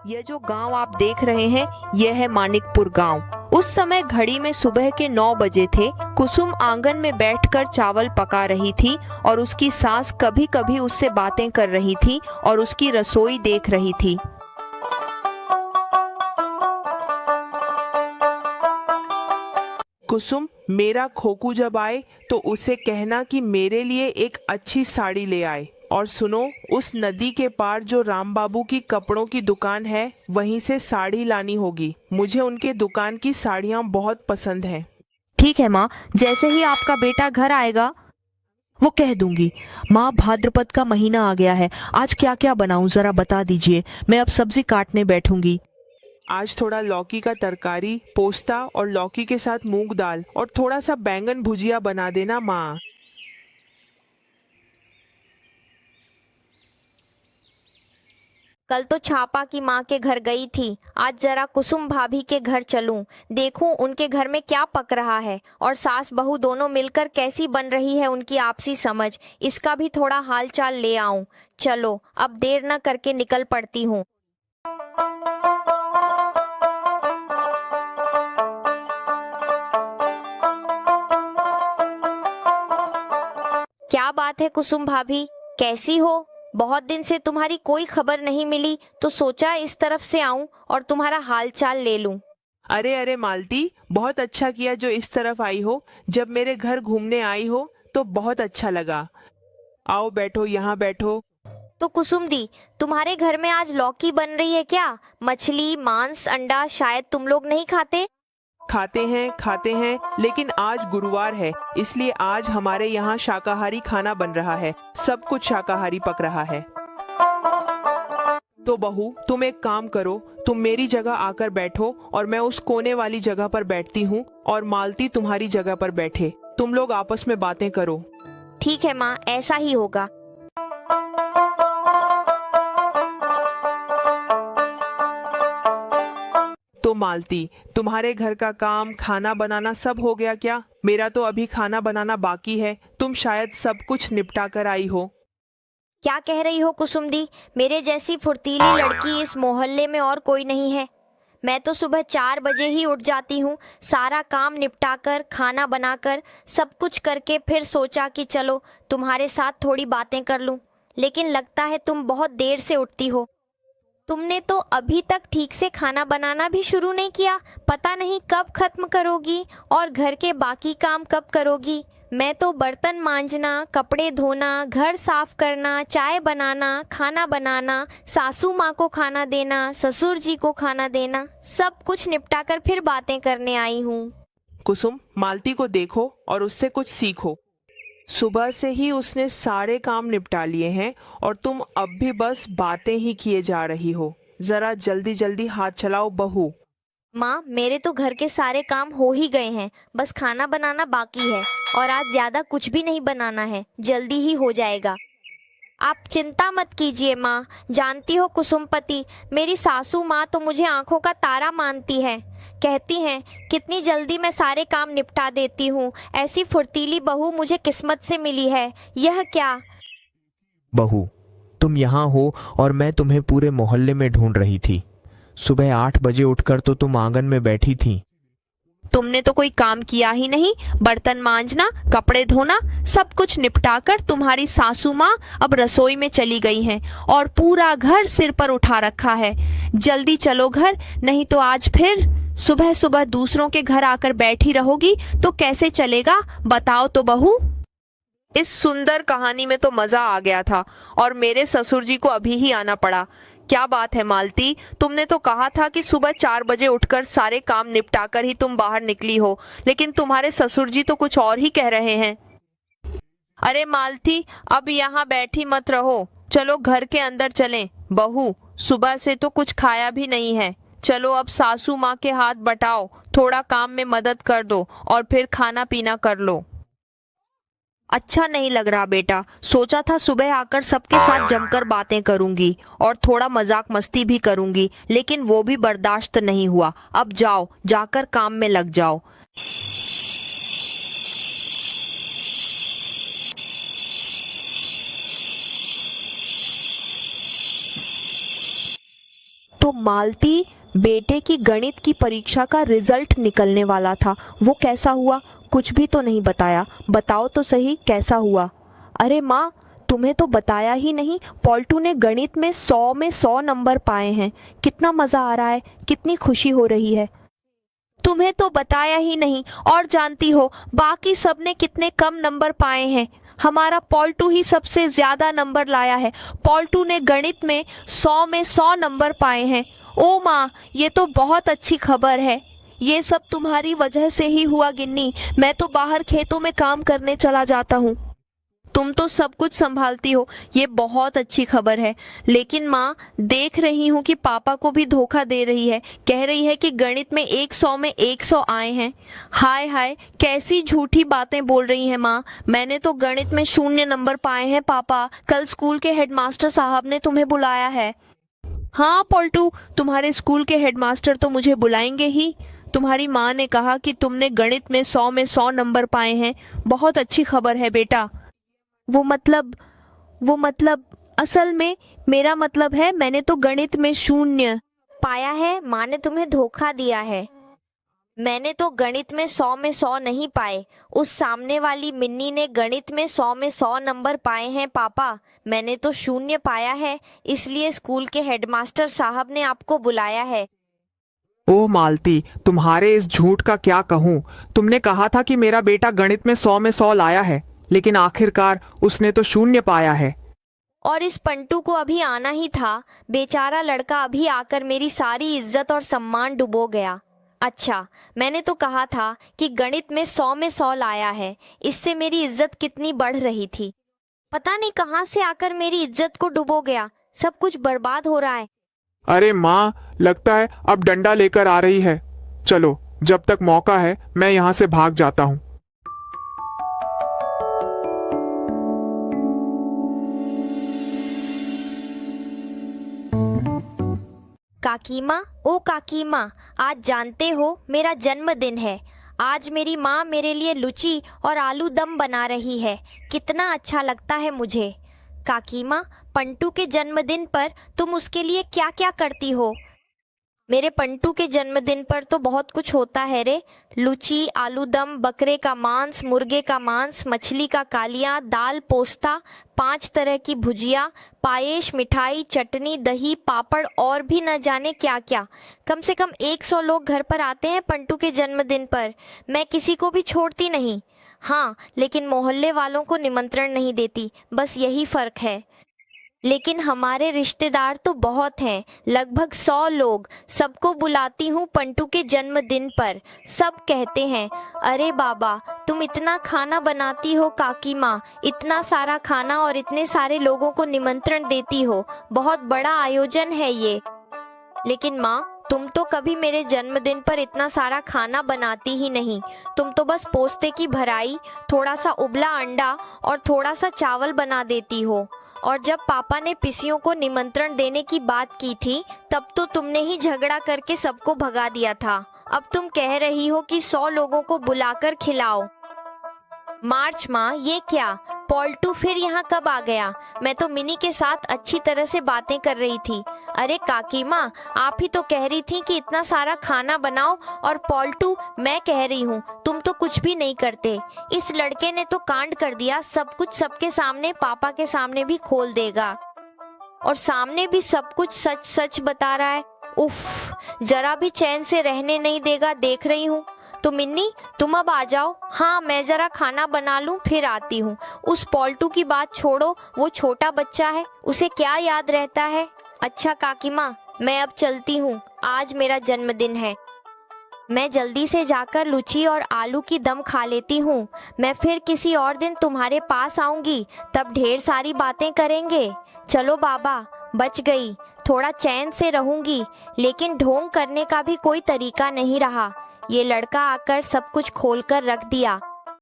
ये जो गांव आप देख रहे हैं यह है मानिकपुर गांव। उस समय घड़ी में सुबह के 9 बजे थे। कुसुम आंगन में बैठकर चावल पका रही थी और उसकी सास कभी कभी उससे बातें कर रही थी और उसकी रसोई देख रही थी। कुसुम, मेरा खोकू जब आए तो उसे कहना कि मेरे लिए एक अच्छी साड़ी ले आए। और सुनो, उस नदी के पार जो राम बाबू की कपड़ों की दुकान है वहीं से साड़ी लानी होगी। मुझे उनके दुकान की साड़ियाँ बहुत पसंद हैं। ठीक है माँ, जैसे ही आपका बेटा घर आएगा वो कह दूंगी। माँ, भाद्रपद का महीना आ गया है, आज क्या क्या बनाऊं जरा बता दीजिए। मैं अब सब्जी काटने बैठूंगी। आज थोड़ा लौकी का तरकारी, पोस्ता और लौकी के साथ मूंग दाल और थोड़ा सा बैंगन भुजिया बना देना माँ। कल तो छापा की माँ के घर गई थी, आज जरा कुसुम भाभी के घर चलूं, देखूं उनके घर में क्या पक रहा है और सास बहू दोनों मिलकर कैसी बन रही है उनकी आपसी समझ, इसका भी थोड़ा हाल चाल ले आऊं। चलो अब देर न करके निकल पड़ती हूँ। क्या बात है कुसुम भाभी, कैसी हो? बहुत दिन से तुम्हारी कोई खबर नहीं मिली तो सोचा इस तरफ से आऊं और तुम्हारा हाल चाल ले लूं। अरे अरे मालती, बहुत अच्छा किया जो इस तरफ आई हो। जब मेरे घर घूमने आई हो तो बहुत अच्छा लगा। आओ बैठो, यहाँ बैठो। तो कुसुम दी, तुम्हारे घर में आज लौकी बन रही है क्या? मछली, मांस, अंडा शायद तुम लोग नहीं खाते? खाते हैं, लेकिन आज गुरुवार है इसलिए आज हमारे यहाँ शाकाहारी खाना बन रहा है। सब कुछ शाकाहारी पक रहा है। तो बहू, तुम एक काम करो, तुम मेरी जगह आकर बैठो और मैं उस कोने वाली जगह पर बैठती हूँ और मालती तुम्हारी जगह पर बैठे। तुम लोग आपस में बातें करो। ठीक है माँ, ऐसा ही होगा। तो मालती, तुम्हारे घर का काम, खाना बनाना सब हो गया क्या? मेरा तो अभी खाना बनाना बाकी है। तुम शायद सब कुछ निपटा कर आई हो। क्या कह रही हो कुसुम दी? मेरे जैसी फुर्तीली लड़की इस मोहल्ले में और कोई नहीं है। मैं तो सुबह 4 बजे ही उठ जाती हूँ, सारा काम निपटाकर, खाना बनाकर, सब कुछ करके फिर सोचा कि चलो तुम्हारे साथ थोड़ी बातें कर लूँ। लेकिन लगता है तुम बहुत देर से उठती हो। तुमने तो अभी तक ठीक से खाना बनाना भी शुरू नहीं किया। पता नहीं कब खत्म करोगी और घर के बाकी काम कब करोगी। मैं तो बर्तन मांजना, कपड़े धोना, घर साफ करना, चाय बनाना, खाना बनाना, सासू माँ को खाना देना, ससुर जी को खाना देना, सब कुछ निपटाकर फिर बातें करने आई हूँ। कुसुम, मालती को देखो और उससे कुछ सीखो। सुबह से ही उसने सारे काम निपटा लिए हैं और तुम अब भी बस बातें ही किए जा रही हो। जरा जल्दी जल्दी हाथ चलाओ बहू। माँ, मेरे तो घर के सारे काम हो ही गए हैं, बस खाना बनाना बाकी है और आज ज्यादा कुछ भी नहीं बनाना है, जल्दी ही हो जाएगा। आप चिंता मत कीजिए माँ, जानती हो कुसुमपति, मेरी सासू माँ तो मुझे आंखों का तारा मानती है। कहती हैं कितनी जल्दी मैं सारे काम निपटा देती हूँ, ऐसी फुर्तीली बहू मुझे किस्मत से मिली है। यह क्या? बहू, तुम यहाँ हो और मैं तुम्हें पूरे मोहल्ले में ढूंढ रही थी। सुबह 8 बजे उठकर तो तुम आंगन में बैठी थी। तुमने तो कोई काम किया ही नहीं। बर्तन मांजना, कपड़े धोना, सब कुछ निपटाकर तुम्हारी सासू माँ अब रसोई में चली गई हैं और पूरा घर सिर पर उठा रखा है। जल्दी चलो घर, नहीं तो आज फिर सुबह सुबह दूसरों के घर आकर बैठी रहोगी तो कैसे चलेगा, बताओ तो बहू। इस सुंदर कहानी में तो मजा आ गया था और मेरे ससुर जी को अभी ही आना पड़ा। क्या बात है मालती, तुमने तो कहा था कि सुबह 4 बजे उठकर सारे काम निपटाकर ही तुम बाहर निकली हो, लेकिन तुम्हारे ससुर जी तो कुछ और ही कह रहे हैं। अरे मालती, अब यहाँ बैठी मत रहो, चलो घर के अंदर चलें। बहू, सुबह से तो कुछ खाया भी नहीं है। चलो अब सासू माँ के हाथ बटाओ, थोड़ा काम में मदद कर दो और फिर खाना पीना कर लो। अच्छा नहीं लग रहा बेटा, सोचा था सुबह आकर सबके साथ जमकर बातें करूंगी और थोड़ा मजाक मस्ती भी करूंगी, लेकिन वो भी बर्दाश्त नहीं हुआ। अब जाओ, जाकर काम में लग जाओ। तो मालती, बेटे की गणित की परीक्षा का रिजल्ट निकलने वाला था, वो कैसा हुआ? कुछ भी तो नहीं बताया, बताओ तो सही कैसा हुआ। अरे माँ, तुम्हें तो बताया ही नहीं, पॉल्टू ने गणित में 100 में 100 नंबर पाए हैं। कितना मज़ा आ रहा है, कितनी खुशी हो रही है। तुम्हें तो बताया ही नहीं, और जानती हो बाकी सब ने कितने कम नंबर पाए हैं। हमारा पॉल्टू ही सबसे ज्यादा नंबर लाया है। पॉल्टू ने गणित में 100 में 100 नंबर पाए हैं। ओ माँ, ये तो बहुत अच्छी खबर है। ये सब तुम्हारी वजह से ही हुआ गिन्नी। मैं तो बाहर खेतों में काम करने चला जाता हूँ, तुम तो सब कुछ संभालती हो। ये बहुत अच्छी खबर है। लेकिन माँ, देख रही हूँ कि पापा को भी धोखा दे रही है। कह रही है कि गणित में 100 में 100 आए हैं। हाय हाय, कैसी झूठी बातें बोल रही हैं माँ। मैंने तो गणित में 0 नंबर पाए हैं पापा। कल स्कूल के हेडमास्टर साहब ने तुम्हें बुलाया है। हाँ पॉल्टू, तुम्हारे स्कूल के हेडमास्टर तो मुझे बुलाएंगे ही। तुम्हारी माँ ने कहा कि तुमने गणित में 100 में 100 नंबर पाए हैं। बहुत अच्छी खबर है बेटा। वो मतलब असल में मेरा मतलब है, मैंने तो गणित में 0 पाया है। माँ ने तुम्हें धोखा दिया है। मैंने तो गणित में 100 में 100 नहीं पाए। उस सामने वाली मिन्नी ने गणित में 100 में 100 नंबर पाए हैं पापा। मैंने तो 0 पाया है, इसलिए स्कूल के हेडमास्टर साहब ने आपको बुलाया है। ओह मालती, तुम्हारे इस झूठ का क्या कहूँ। तुमने कहा था कि मेरा बेटा गणित में 100 में 100 लाया है, लेकिन आखिरकार उसने तो 0 पाया है। और इस पंटू को अभी आना ही था। बेचारा लड़का अभी आकर मेरी सारी इज्जत और सम्मान डुबो गया। अच्छा, मैंने तो कहा था कि गणित में 100 में 100 लाया है। इससे मेरी इज्जत कितनी बढ़ रही थी। पता नहीं कहाँ से आकर मेरी इज्जत को डुबो गया। सब कुछ बर्बाद हो रहा है। अरे माँ, लगता है अब डंडा लेकर आ रही है। चलो, जब तक मौका है मैं यहाँ से भाग जाता हूँ। काकीमा, ओ काकीमा, आज जानते हो मेरा जन्मदिन है। आज मेरी माँ मेरे लिए लुची और आलू दम बना रही है। कितना अच्छा लगता है मुझे। काकीमा, पंटू के जन्मदिन पर तुम उसके लिए क्या क्या करती हो? मेरे पंटू के जन्मदिन पर तो बहुत कुछ होता है रे। लुची, आलू दम, बकरे का मांस, मुर्गे का मांस, मछली का कालिया, दाल, पोस्ता, 5 तरह की भुजिया, पायेश, मिठाई, चटनी, दही, पापड़ और भी न जाने क्या क्या। कम से कम 100 लोग घर पर आते हैं पंटू के जन्मदिन पर। मैं किसी को भी छोड़ती नहीं। हाँ, लेकिन मोहल्ले वालों को निमंत्रण नहीं देती, बस यही फर्क है। लेकिन हमारे रिश्तेदार तो बहुत हैं, लगभग 100 लोग। सबको बुलाती हूँ पंटू के जन्मदिन पर। सब कहते हैं, अरे बाबा, तुम इतना खाना बनाती हो काकी माँ, इतना सारा खाना और इतने सारे लोगों को निमंत्रण देती हो। बहुत बड़ा आयोजन है ये। लेकिन माँ, तुम तो कभी मेरे जन्मदिन पर इतना सारा खाना बनाती ही नहीं। तुम तो बस पोस्ते की भराई, थोड़ा सा उबला अंडा और थोड़ा सा चावल बना देती हो। और जब पापा ने पिसियों को निमंत्रण देने की बात की थी, तब तो तुमने ही झगड़ा करके सबको भगा दिया था। अब तुम कह रही हो कि 100 लोगों को बुलाकर खिलाओ। मार्च माँ, ये क्या? पॉल्टू फिर यहाँ कब आ गया? मैं तो मिनी के साथ अच्छी तरह से बातें कर रही थी। अरे काकी माँ, आप ही तो कह रही थी कि इतना सारा खाना बनाओ, और पॉल्टू, मैं कह रही हूँ तुम तो कुछ भी नहीं करते। इस लड़के ने तो कांड कर दिया। सब कुछ सबके सामने, पापा के सामने भी खोल देगा, और सामने भी सब कुछ सच सच बता रहा है। उफ, जरा भी चैन से रहने नहीं देगा, देख रही हूँ। तो मिन्नी, तुम अब आ जाओ। हाँ, मैं जरा खाना बना लूं, फिर आती हूँ। उस पॉल्टू की बात छोड़ो, वो छोटा बच्चा है, उसे क्या याद रहता है। अच्छा काकी माँ, मैं अब चलती हूँ, आज मेरा जन्मदिन है। मैं जल्दी से जाकर लुची और आलू की दम खा लेती हूँ। मैं फिर किसी और दिन तुम्हारे पास आऊंगी, तब ढेर सारी बातें करेंगे। चलो बाबा, बच गई। थोड़ा चैन से रहूंगी, लेकिन ढोंग करने का भी कोई तरीका नहीं रहा। ये लड़का आकर सब कुछ खोलकर रख दिया।